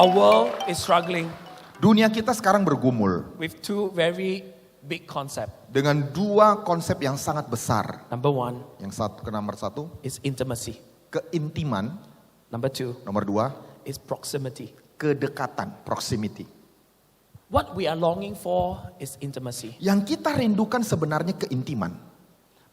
Our world is struggling Dunia kita sekarang bergumul with two very big concepts. dengan dua konsep yang sangat besar. Number one Yang nomor satu, is intimacy. keintiman. Number two Nomor dua, is proximity. kedekatan, proximity. What we are longing for is intimacy. Yang kita rindukan sebenarnya keintiman.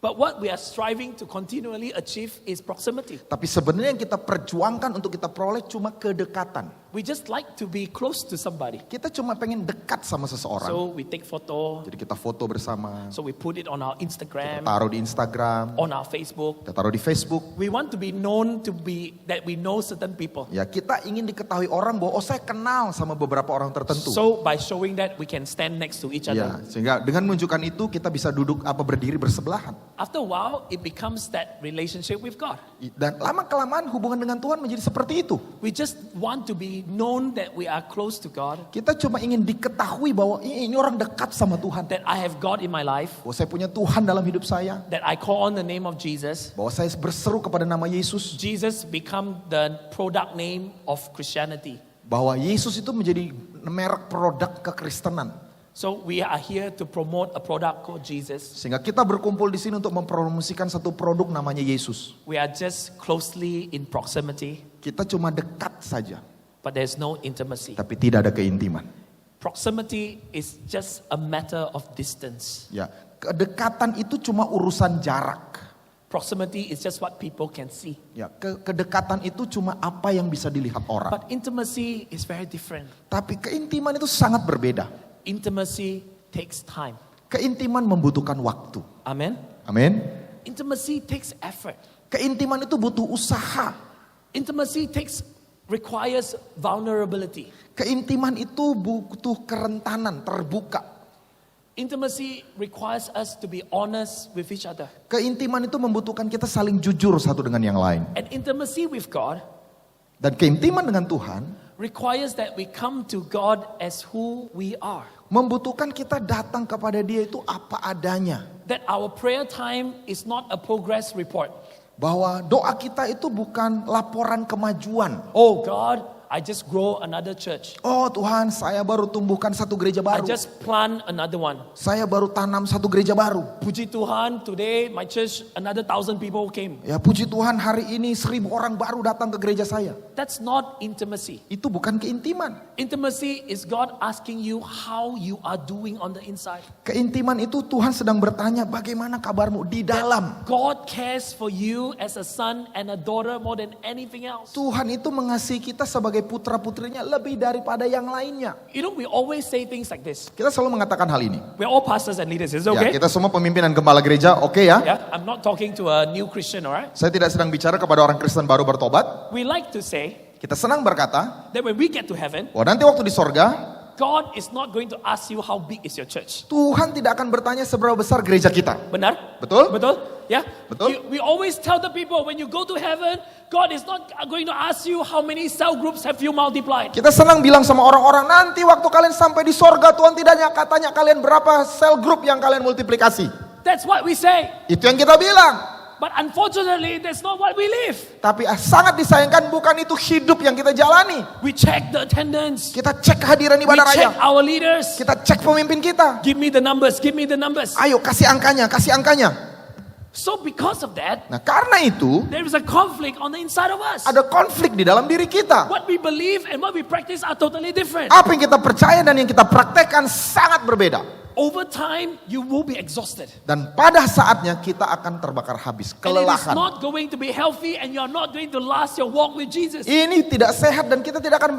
But what we are striving to continually achieve is proximity. Tapi sebenarnya yang kita perjuangkan untuk kita peroleh cuma kedekatan. We just like to be close to somebody. Kita cuma pengen dekat sama seseorang. So we take photo, Jadi kita foto bersama, so we put it on our Instagram, taruh di Instagram, on our Facebook. kita taruh di Facebook. We want to be known to be that we know certain people. Ya, kita ingin diketahui orang bahwa saya kenal sama beberapa orang tertentu. So by showing that, we can stand next to each Ya, other. sehingga dengan menunjukkan itu kita bisa berdiri bersebelahan. After a while, it becomes that relationship with God. Dan lama-kelamaan hubungan dengan Tuhan menjadi seperti itu. We just want to be known that we are close to God, Kita cuma ingin diketahui bahwa ini orang dekat sama Tuhan. that I have God in my life, Bahwa saya punya Tuhan dalam hidup saya. that I call on the name of Jesus. Bahwa saya berseru kepada nama Yesus. Jesus become the product name of Christianity. Bahwa Yesus itu menjadi merek produk kekristenan. So we are here to promote a product called Jesus. Sehingga kita berkumpul di sini untuk mempromosikan satu produk namanya Yesus. We are just closely in proximity, Kita cuma dekat saja, but there's no intimacy. tapi tidak ada keintiman. Proximity is just a matter of distance. Ya, kedekatan itu cuma urusan jarak. Proximity is just what people can see. Ya, kedekatan itu cuma apa yang bisa dilihat orang. But intimacy is very different. Tapi keintiman itu sangat berbeda. Intimacy takes time. Keintiman membutuhkan waktu. Amen. Amin. Intimacy takes effort. Keintiman itu butuh usaha. Intimacy requires vulnerability. Keintiman itu butuh kerentanan, terbuka. Intimacy requires us to be honest with each other. Keintiman itu membutuhkan kita saling jujur satu dengan yang lain. And intimacy with God Dan keintiman dengan Tuhan requires that we come to God as who we are. membutuhkan kita datang kepada Dia itu apa adanya. That our prayer time is not a progress report. Bahwa doa kita itu bukan laporan kemajuan. Oh God, I just grow another church. Oh Tuhan, saya baru tumbuhkan satu gereja I baru. just plant another one. Saya baru tanam satu gereja baru. Puji Tuhan, today my church, another 1,000 people came. Ya puji Tuhan, hari ini 1.000 orang baru datang ke gereja saya. That's not intimacy. Itu bukan keintiman. Intimacy is God asking you how you are doing on the inside. Keintiman itu Tuhan sedang bertanya bagaimana kabarmu di dalam. God cares for you as a son and a daughter more than anything else. Tuhan itu mengasihi kita sebagai putra-putrinya lebih daripada yang lainnya. You know, we always say things like this. Kita selalu mengatakan hal ini. We're all pastors and leaders, is it Ya, okay? kita semua pemimpinan gembala gereja, oke ya? Yeah, I'm not talking to a new Christian, alright? Saya tidak sedang bicara kepada orang Kristen baru bertobat. We like to say Kita senang berkata, that when we get to heaven, wah nanti waktu di sorga, God is not going to ask you how big is your church. Tuhan tidak akan bertanya seberapa besar gereja kita. Benar? Betul? Betul? Yeah? Betul. We always tell the people when you go to heaven, God is not going to ask you how many cell groups have you multiplied. Kita senang bilang sama orang-orang, nanti waktu kalian sampai di sorga, Tuhan tidak tanya kalian berapa sel grup yang kalian multiplikasi. That's what we say. Itu yang kita bilang. But unfortunately, that's not what we live. Tapi sangat disayangkan bukan itu hidup yang kita jalani. We check the attendance. Kita cek kehadiran We ibadah check raya. our leaders. Kita cek pemimpin kita. Give me the numbers. Give me the numbers. Ayo kasih angkanya, kasih angkanya. So because of that, Nah karena itu there is a conflict on the inside of us. ada konflik di dalam diri kita. What we believe and what we practice are totally different. Apa yang kita percaya dan yang kita praktekkan sangat berbeda. Over time, you will be exhausted. Dan pada saatnya kita akan terbakar habis, And it is kelelahan. not going to be healthy and you're not going to last your walk with Jesus. Ini tidak sehat dan kita tidak akan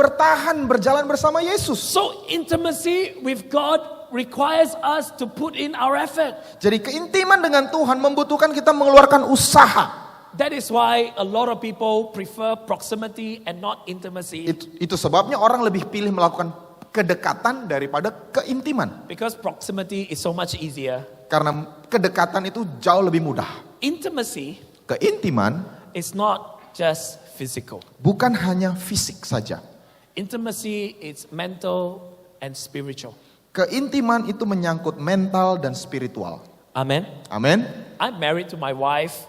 berjalan bersama Yesus. So intimacy with God requires us to put in our effort. Jadi keintiman dengan Tuhan membutuhkan kita mengeluarkan usaha. That is why a lot of people prefer proximity and not intimacy. Itu sebabnya orang lebih pilih melakukan kedekatan daripada keintiman. Because proximity is so much easier. Karena kedekatan itu jauh lebih mudah. Intimacy Keintiman is not just physical. bukan hanya fisik saja. Intimacy is mental and spiritual. Keintiman itu menyangkut mental dan spiritual. Amen. Amin. I'm married to my wife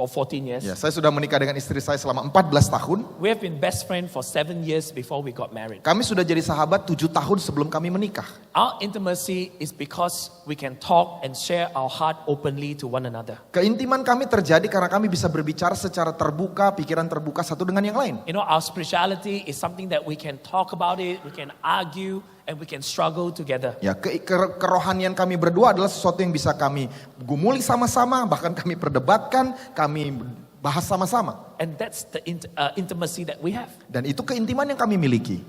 for 14 years. Ya, saya sudah menikah dengan istri saya selama 14 tahun. We have been best friends for 7 years before we got married. Kami sudah jadi sahabat 7 tahun sebelum kami menikah. Our intimacy is because we can talk and share our heart openly to one another. Keintiman kami terjadi karena kami bisa berbicara secara terbuka, pikiran terbuka satu dengan yang lain. You know, our spirituality is something that we can talk about it, we can argue, and we can struggle together. Ya, kerohanian kami berdua adalah sesuatu yang bisa kami gumuli sama-sama, bahkan kami perdebatkan, kami bahas sama-sama. And that's the intimacy that we have. Dan itu keintiman yang kami miliki.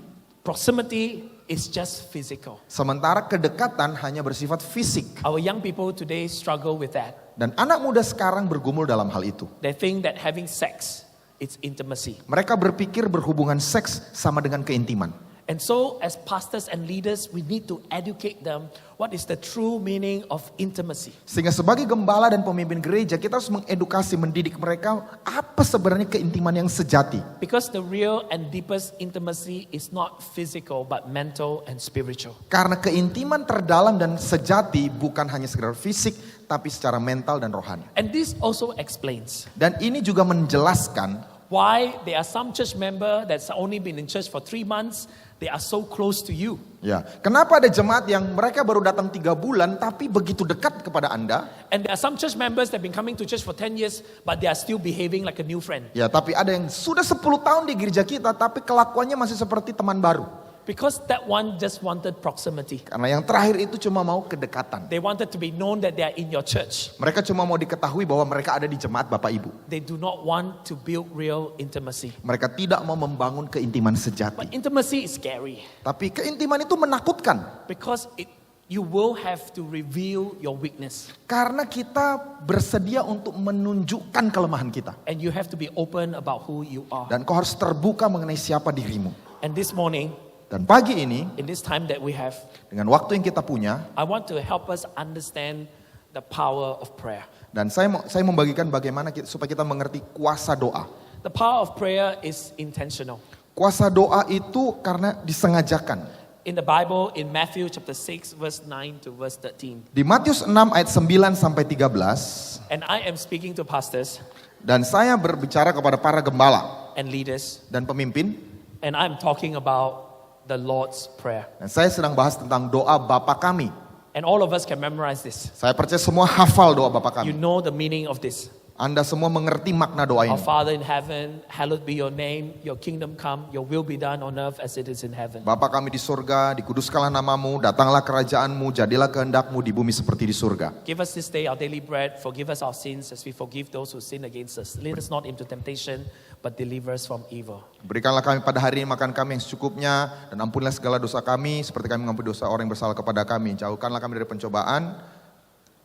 Proximity is just physical. Sementara kedekatan hanya bersifat fisik. Our young people today struggle with that. Dan anak muda sekarang bergumul dalam hal itu. They think that having sex is intimacy. Mereka berpikir berhubungan seks sama dengan keintiman. And so as pastors and leaders, we need to educate them what is the true meaning of intimacy. Sehingga sebagai gembala dan pemimpin gereja, kita harus mengedukasi, mendidik mereka apa sebenarnya keintiman yang sejati. Because the real and deepest intimacy is not physical but mental and spiritual. Karena keintiman terdalam dan sejati bukan hanya sekedar fisik, tapi secara mental dan rohani. And this also explains Dan ini juga menjelaskan why there are some church member that's only been in church for 3 months, they are so close to you. ya, kenapa ada jemaat yang mereka baru datang 3 bulan tapi begitu dekat kepada Anda. And there are some church members that have been coming to church for 10 years, but they are still behaving like a new friend. Ya, tapi ada yang sudah 10 tahun di gereja kita tapi kelakuannya masih seperti teman baru. Because that one just wanted proximity. Karena yang terakhir itu cuma mau kedekatan. They wanted to be known that they are in your church. Mereka cuma mau diketahui bahwa mereka ada di jemaat Bapak Ibu. They do not want to build real intimacy. Mereka tidak mau membangun keintiman sejati. But intimacy is scary. Tapi keintiman itu menakutkan. Because you will have to reveal your weakness. Karena kita bersedia untuk menunjukkan kelemahan kita. And you have to be open about who you are. Dan kau harus terbuka mengenai siapa dirimu. And this morning, Dan pagi ini, in this time that we have, dengan waktu yang kita punya, I want to help us understand the power of prayer. dan saya membagikan bagaimana supaya kita mengerti kuasa doa. The power of prayer is intentional. Kuasa doa itu karena disengajakan. In the Bible, in Matthew chapter 6, verse 9 to verse 13. Di Matius 6 ayat 9 sampai 13, And I am speaking to pastors dan saya berbicara kepada para gembala and leaders, dan pemimpin, and I'm talking about the Lord's Prayer. dan saya sedang bahas tentang doa Bapa kami. And all of us can memorize this. Saya percaya semua hafal doa Bapa You kami. know the meaning of this. Anda semua mengerti makna doa Our ini. Father in heaven, hallowed be your name, your kingdom come, your will be done on earth as it is in heaven. Bapa kami di surga, dikuduskanlah namamu, datanglah kerajaanmu, jadilah kehendakmu di bumi seperti di surga. Give us this day our daily bread, forgive us our sins as we forgive those who sin against us. Lead us not into temptation, but deliver us from evil. Berikanlah kami pada hari ini makan kami yang secukupnya, dan ampunilah segala dosa kami, seperti kami mengampuni dosa orang yang bersalah kepada kami. Jauhkanlah kami dari pencobaan,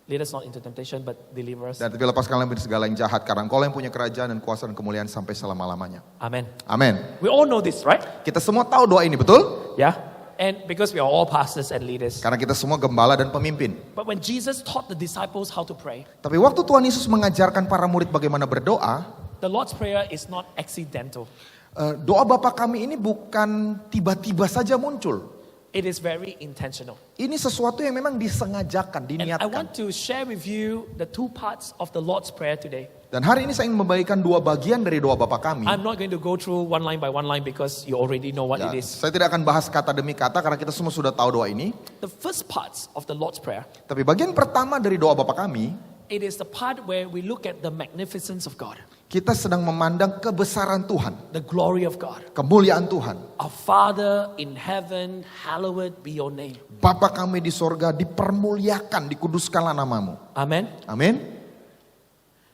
Lead us not into temptation, but deliver us. dan tapi lepaskanlah kami dari segala yang jahat, karena Engkau yang punya kerajaan dan kuasa dan kemuliaan sampai selama-lamanya. Amen. Amin. We all know this, right? Kita semua tahu doa ini, betul? Yeah? And because we are all pastors and leaders. Karena kita semua gembala dan pemimpin. But when Jesus taught the disciples how to pray, Tapi waktu Tuhan Yesus mengajarkan para murid bagaimana berdoa, the Lord's Prayer is not accidental. doa Bapa kami ini bukan tiba-tiba saja muncul. It is very intentional. Ini sesuatu yang memang disengajakan, And I diniatkan. want to share with you the 2 parts of the Lord's Prayer today. Dan hari ini saya ingin membagikan 2 bagian dari doa Bapa kami. I'm not going to go through one line by one line because you already know what Ya, it is. saya tidak akan bahas kata demi kata karena kita semua sudah tahu doa ini. The first parts of the Lord's Prayer, Tapi bagian pertama dari doa Bapa kami, it is the part where we look at the magnificence of God, kita sedang memandang kebesaran Tuhan, the glory of God. kemuliaan Tuhan. Our Father in heaven, hallowed be your name. Bapa kami di sorga, dipermuliakan, dikuduskanlah namamu. Amen. Amin.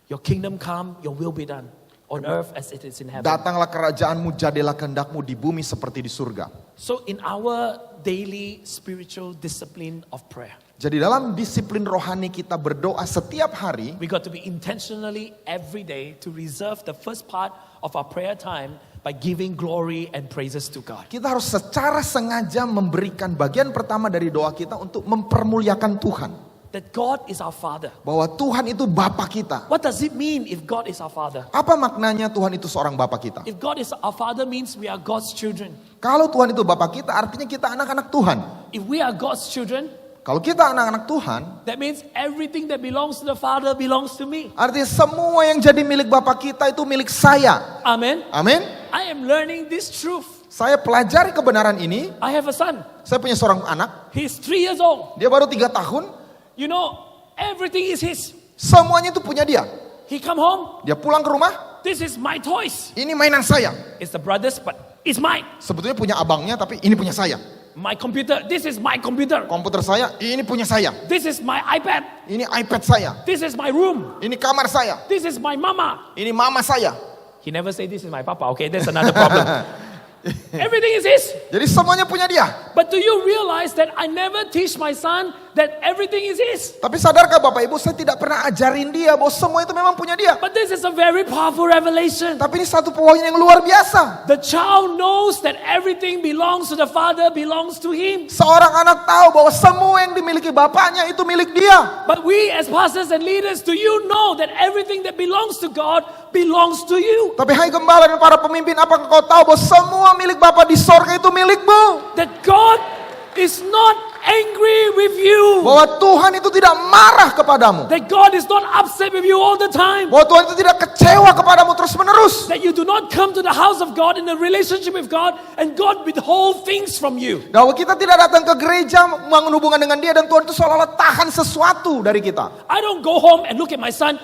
Your kingdom come, your will be done on earth as it is in heaven. Datanglah kerajaanmu, jadilah kehendakmu di bumi seperti di surga. So in our daily spiritual discipline of prayer, Jadi dalam disiplin rohani kita berdoa setiap hari, we got to be intentionally every day to reserve the first part of our prayer time by giving glory and praises to God. kita harus secara sengaja memberikan bagian pertama dari doa kita untuk mempermuliakan Tuhan. That God is our Father. Bahwa Tuhan itu Bapa kita. What does it mean if God is our Father? Apa maknanya Tuhan itu seorang Bapa kita? If God is our Father means we are God's children. Kalau Tuhan itu Bapa kita, artinya kita anak-anak Tuhan. If we are God's children, Kalau kita anak-anak Tuhan, that means everything that belongs to the Father belongs to me. artinya semua yang jadi milik Bapa kita itu milik saya. Amen. Amin. I am learning this truth. Saya pelajari kebenaran ini. I have a son. Saya punya seorang anak. He's 3 years old. Dia baru 3 tahun. You know, everything is his. Semuanya itu punya dia. He come home. Dia pulang ke rumah. This is my toys. Ini mainan saya. It's the brother's, but it's mine. Sebetulnya punya abangnya, tapi ini punya saya. My computer. This is my computer. Komputer saya, ini punya saya. This is my iPad. Ini iPad saya. This is my room. Ini kamar saya. This is my mama. Ini mama saya. He never say this is my papa. Okay, that's another problem. Everything is his. Jadi semuanya punya dia. But do you realize that I never teach my son that everything is his? Tapi sadarkah Bapak Ibu, saya tidak pernah ajarin dia bahwa semua itu memang punya dia. But this is a very powerful revelation. Tapi ini satu poin yang luar biasa. The child knows that everything belongs to the Father, belongs to him. Seorang anak tahu bahwa semua yang dimiliki bapaknya itu milik dia. But we as pastors and leaders, do you know that everything that belongs to God belongs to you? Tapi hai gembala dan para pemimpin, apakah kau tahu bahwa semua milik Bapa di sorga itu milikmu? That God is not angry with you. Bahwa Tuhan itu tidak marah kepadamu. That God is not upset with you all the time. Bahwa Tuhan itu tidak kecewa kepadamu terus menerus. That you do not come to the house of God in a relationship with God and God withhold things from you. Bahwa kita tidak datang ke gereja membangun hubungan dengan dia dan Tuhan itu seolah-olah tahan sesuatu dari kita. I don't go home and look at my son,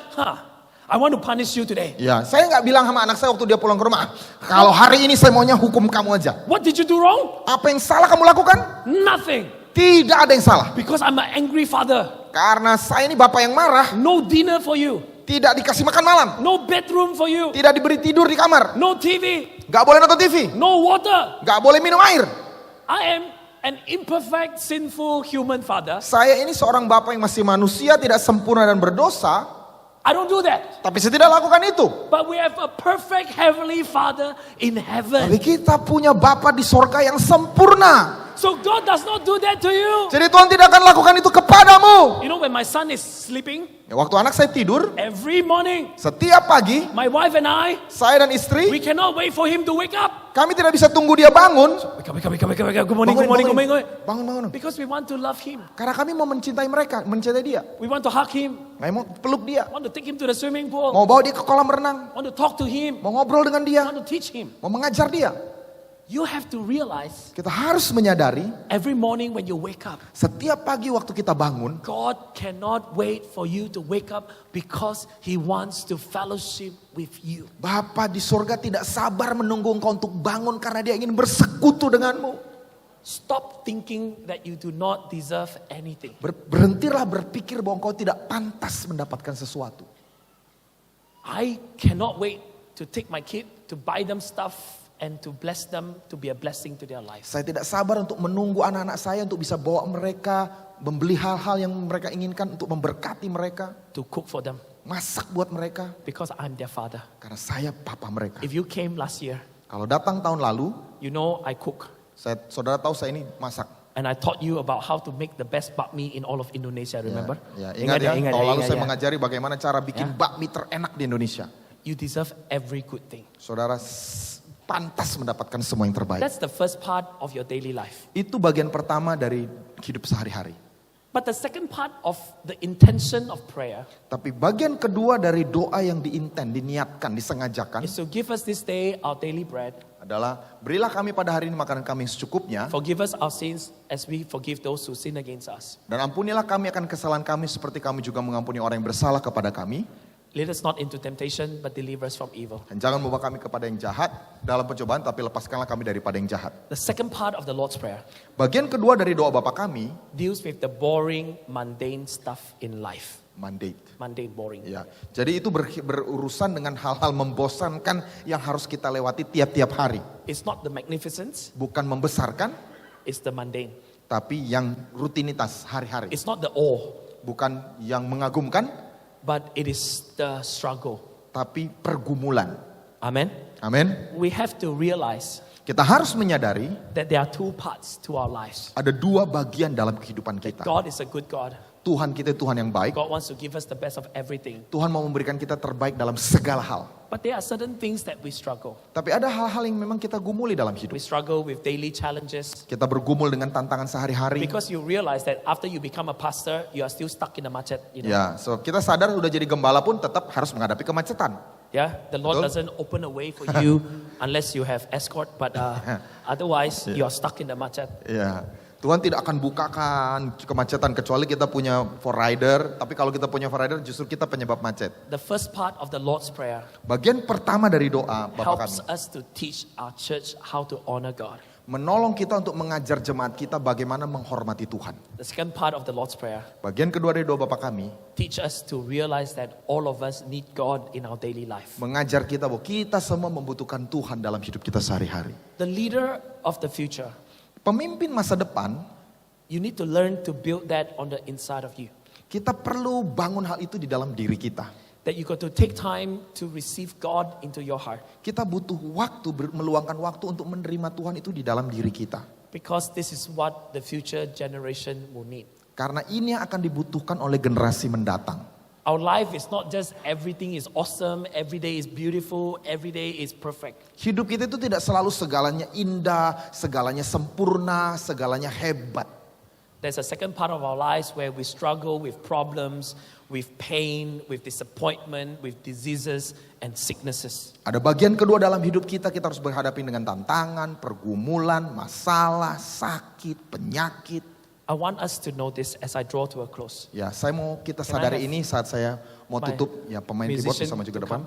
I want to punish you today. Ya, saya nggak bilang sama anak saya waktu dia pulang ke rumah, kalau hari ini saya maunya hukum kamu aja. What did you do wrong? Apa yang salah kamu lakukan? Nothing. Tidak ada yang salah. Because I'm an angry father. Karena saya ini bapak yang marah. No dinner for you. Tidak dikasih makan malam. No bedroom for you. Tidak diberi tidur di kamar. No TV. Gak boleh nonton TV. No water. Gak boleh minum air. I am an imperfect, sinful human father. Saya ini seorang bapak yang masih manusia, tidak sempurna dan berdosa. I don't do that. Tapi saya tidak lakukan itu. But we have a perfect heavenly Father in heaven. Tapi kita punya Bapa di sorga yang sempurna. So God does not do that to you. Jadi Tuhan tidak akan lakukan itu kepadamu. You know, when my son is sleeping, Ya, waktu anak saya tidur, every morning, setiap pagi, my wife and I, saya dan istri, we cannot wait for him to wake up. kami tidak bisa tunggu dia bangun. Wake up, wake up, wake up, wake up, wake up. Good morning, good morning, good morning. Bangun. Because we want to love him. Karena kami mau mencintai mereka, mencintai dia. We want to hug him. Kami mau peluk dia. Want to take him to the swimming pool. Mau bawa dia ke kolam renang. Want to talk to him. Mau ngobrol dengan dia. Want to teach him. Mau mengajar dia. You have to realize Kita harus menyadari, every morning when you wake up, setiap pagi waktu kita bangun, God cannot wait for you to wake up because He wants to fellowship with you. Bapa di surga tidak sabar menunggu engkau untuk bangun karena dia ingin bersekutu denganmu. Stop thinking that you do not deserve anything. Berhentilah berpikir bahwa engkau tidak pantas mendapatkan sesuatu. I cannot wait to take my kid to buy them stuff and to bless them to be a blessing to their lives. Saya tidak sabar untuk menunggu anak-anak saya untuk bisa bawa mereka, membeli hal-hal yang mereka inginkan untuk memberkati mereka, To cook for them masak buat mereka, because I'm their father. karena saya papa mereka. If you came last year, Kalau datang tahun lalu, you know I cook. saudara tahu saya ini masak. And I taught you about how to make the best bakmi in all of Indonesia, remember? Ya, ingat ya, tahun lalu saya mengajari bagaimana cara bikin Ya. bakmi terenak di Indonesia. You deserve every good thing. Saudara pantas mendapatkan semua yang terbaik. That's the first part of your daily life. Itu bagian pertama dari hidup sehari-hari. But the second part of the intention of prayer Tapi bagian kedua dari doa yang diniatkan, disengajakan is to give us this day our daily bread. adalah berilah kami pada hari ini makanan kami yang secukupnya, Forgive us our sins as we forgive those who sin against us. dan ampunilah kami akan kesalahan kami seperti kami juga mengampuni orang yang bersalah kepada kami. Lead us not into temptation, but deliver us from evil. Dan jangan membawa kami kepada yang jahat dalam pencobaan, tapi lepaskanlah kami daripada yang jahat. The second part of the Lord's Prayer Bagian kedua dari doa Bapa kami, deals with the boring, mundane stuff in life. mandate. Mundane, boring. Ya, jadi itu berurusan dengan hal-hal membosankan yang harus kita lewati tiap-tiap hari. It's not the magnificence, Bukan membesarkan, it's the mundane. tapi yang rutinitas hari-hari. It's not the awe, Bukan yang mengagumkan, but it is the struggle. tapi pergumulan. Amen. Amin. We have to realize Kita harus menyadari that there are two parts to our lives. ada dua bagian dalam kehidupan kita. God is a good God. Tuhan kita Tuhan yang baik. God wants to give us the best of everything. Tuhan mau memberikan kita terbaik dalam segala hal. But there are certain things that we struggle. Tapi ada hal-hal yang memang kita gumuli dalam hidup. We struggle with daily challenges. Kita bergumul dengan tantangan sehari-hari. Because you realize that after you become a pastor, you are still stuck in the macet. Ya, so kita sadar udah jadi gembala pun tetap harus menghadapi kemacetan. Yeah, the Lord Betul. doesn't open a way for you unless you have escort. But otherwise, you are stuck in the macet. Ya, Tuhan tidak akan bukakan kemacetan kecuali kita punya forrider. Tapi kalau kita punya forrider justru kita penyebab macet. The first part of the Lord's Prayer Bagian pertama dari doa Bapa helps kami us to teach our church how to honor God. menolong kita untuk mengajar jemaat kita bagaimana menghormati Tuhan. The second part of the Lord's Prayer Bagian kedua dari doa Bapa kami teach us to realize that all of us need God in our daily life. mengajar kita bahwa kita semua membutuhkan Tuhan dalam hidup kita sehari-hari. The leader of the future, Pemimpin masa depan, you need to learn to build that on the inside of you. kita perlu bangun hal itu di dalam diri kita. That you got to take time to receive God into your heart. Kita butuh waktu, meluangkan waktu untuk menerima Tuhan itu di dalam diri kita. Because this is what the future generation will need. Karena ini yang akan dibutuhkan oleh generasi mendatang. Our life is not just everything is awesome, every day is beautiful, every day is perfect. Hidup kita itu tidak selalu segalanya indah, segalanya sempurna, segalanya hebat. There's a second part of our lives where we struggle with problems, with pain, with disappointment, with diseases and sicknesses. Ada bagian kedua dalam hidup kita harus berhadapi dengan tantangan, pergumulan, masalah, sakit, penyakit. I want us to know this as I draw to a close. Ya, saya mau kita Can I sadari have ini saat saya mau my tutup. Ya, pemain keyboard musician bisa maju ke to depan.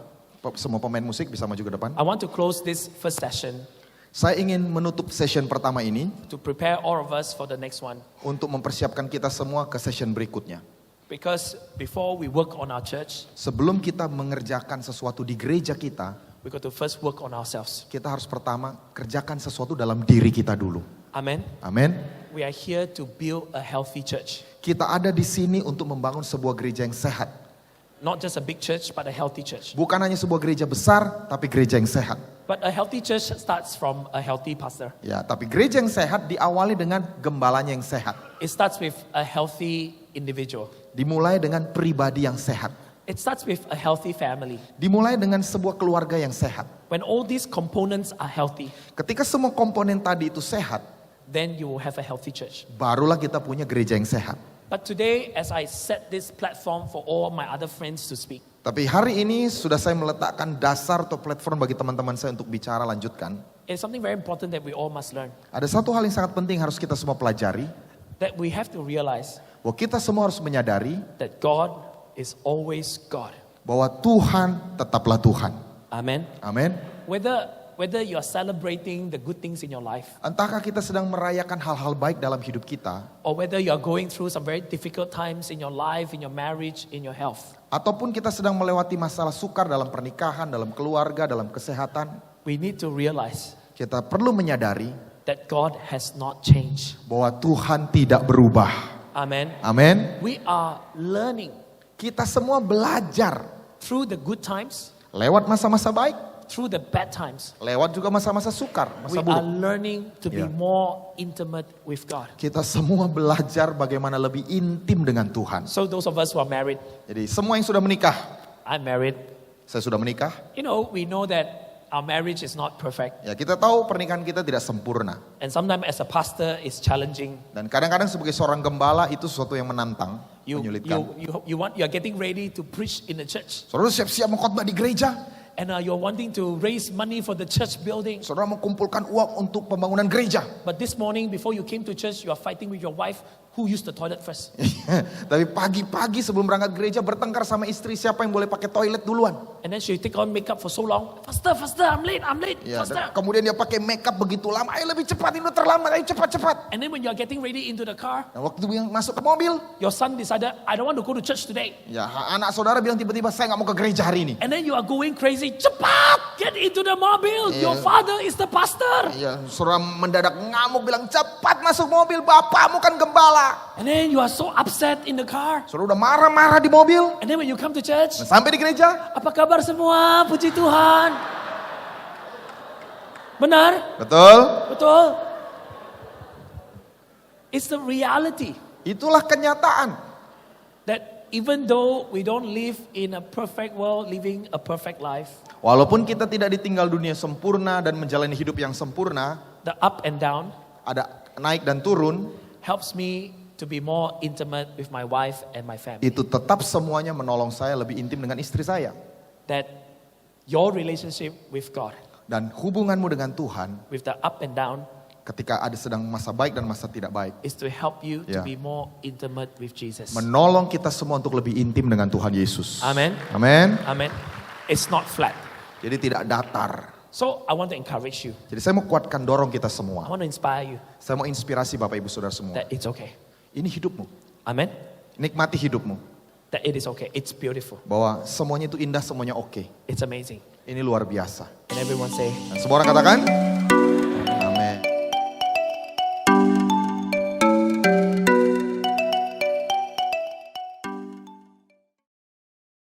Semua pemain musik bisa maju ke depan. I want to close this first session Saya ingin menutup session pertama ini to prepare all of us for the next one. untuk mempersiapkan kita semua ke session berikutnya. Because before we work on our church, Sebelum kita mengerjakan sesuatu di gereja kita, we got to first work on ourselves. kita harus pertama kerjakan sesuatu dalam diri kita dulu. Amen. Amin. We are here to build a healthy church. Kita ada di sini untuk membangun sebuah gereja yang sehat. Not just a big church, but a healthy church. Bukan hanya sebuah gereja besar, tapi gereja yang sehat. But a healthy church starts from a healthy pastor. Ya, tapi gereja yang sehat diawali dengan gembalanya yang sehat. It starts with a healthy individual. Dimulai dengan pribadi yang sehat. It starts with a healthy family. Dimulai dengan sebuah keluarga yang sehat. When all these components are healthy, Ketika semua komponen tadi itu sehat, then you will have a healthy church. barulah kita punya gereja yang sehat. But today, as I set this platform for all my other friends to speak, Tapi hari ini sudah saya meletakkan dasar atau platform bagi teman-teman saya untuk bicara lanjutkan. it's something very important that we all must learn. Ada satu hal yang sangat penting harus kita semua pelajari. That we have to realize Bahwa kita semua harus menyadari that God is always God. bahwa Tuhan tetaplah Tuhan. Amen. Amin. Whether you are celebrating the good things in your life, Entahkah kita sedang merayakan hal-hal baik dalam hidup kita, or whether you are going through some very difficult times in your life, in your marriage, in your health, ataupun kita sedang melewati masalah sukar dalam pernikahan, dalam keluarga, dalam kesehatan, we need to realize kita perlu menyadari that God has not changed. bahwa Tuhan tidak berubah. Amen. Amin. We are learning Kita semua belajar through the good times, lewat masa-masa baik, through the bad times. lewat juga masa-masa sukar, We masa are buruk. learning to be Yeah. more intimate with God. Kita semua belajar bagaimana lebih intim dengan Tuhan. So those of us who are married, Jadi semua yang sudah menikah, I'm married. saya sudah menikah. We know that our marriage is not perfect. Ya, kita tahu pernikahan kita tidak sempurna. And sometimes as a pastor, it's challenging. Dan kadang-kadang sebagai seorang gembala itu sesuatu yang menantang, menyulitkan. You are getting ready to preach in the church. Saudara siap-siap mengkhotbah di gereja. And you're wanting to raise money for the church building. Saudara mengumpulkan uang untuk pembangunan gereja. But this morning, before you came to church, you are fighting with your wife. Who used the toilet first? Tapi pagi-pagi sebelum berangkat gereja bertengkar sama istri siapa yang boleh pakai toilet duluan. And then she take on makeup for so long. Faster, I'm late, Ya, faster. dan kemudian dia pakai makeup begitu lama. Ayo lebih cepat, ini udah terlambat. Ayo cepat-cepat. And then when you are getting ready into the car, Nah, waktu yang masuk ke mobil, your son decided, I don't want to go to church today. ya anak saudara bilang tiba-tiba saya nggak mau ke gereja hari ini. And then you are going crazy. Cepat, get into the mobile. Yeah. Your father is the pastor. Ya, saudara mendadak ngamuk bilang cepat masuk mobil, bapakmu kan gembala. And then you are so upset in the car. Saudara udah marah-marah di mobil. And then when you come to church, Nah, sampai di gereja, apa kabar semua? Puji Tuhan. Benar? betul? Betul? It's the reality. Itulah kenyataan. even though we don't live in a perfect world, living a perfect life, Walaupun kita tidak ditinggal dunia sempurna dan menjalani hidup yang sempurna, the up and down ada naik dan turun, helps me to be more intimate with my wife and my family. itu tetap semuanya menolong saya lebih intim dengan istri saya. That your relationship with God, Dan hubunganmu dengan Tuhan with the up and down, ketika ada sedang masa baik dan masa tidak baik, is to help you to Yeah. be more intimate with Jesus. menolong kita semua untuk lebih intim dengan Tuhan Yesus. Amen. Amin. Amen. It's not flat. Jadi tidak datar. So I want to encourage you. Jadi saya mau kuatkan dorong kita I semua. want to inspire you Saya mau inspirasi Bapak Ibu Saudara semua. that it's okay. Ini hidupmu. Amen. Nikmati hidupmu. That it is okay. It's beautiful. Bahwa semuanya itu indah, semuanya oke. It's amazing. Ini luar biasa. And everyone say, Dan semua orang katakan,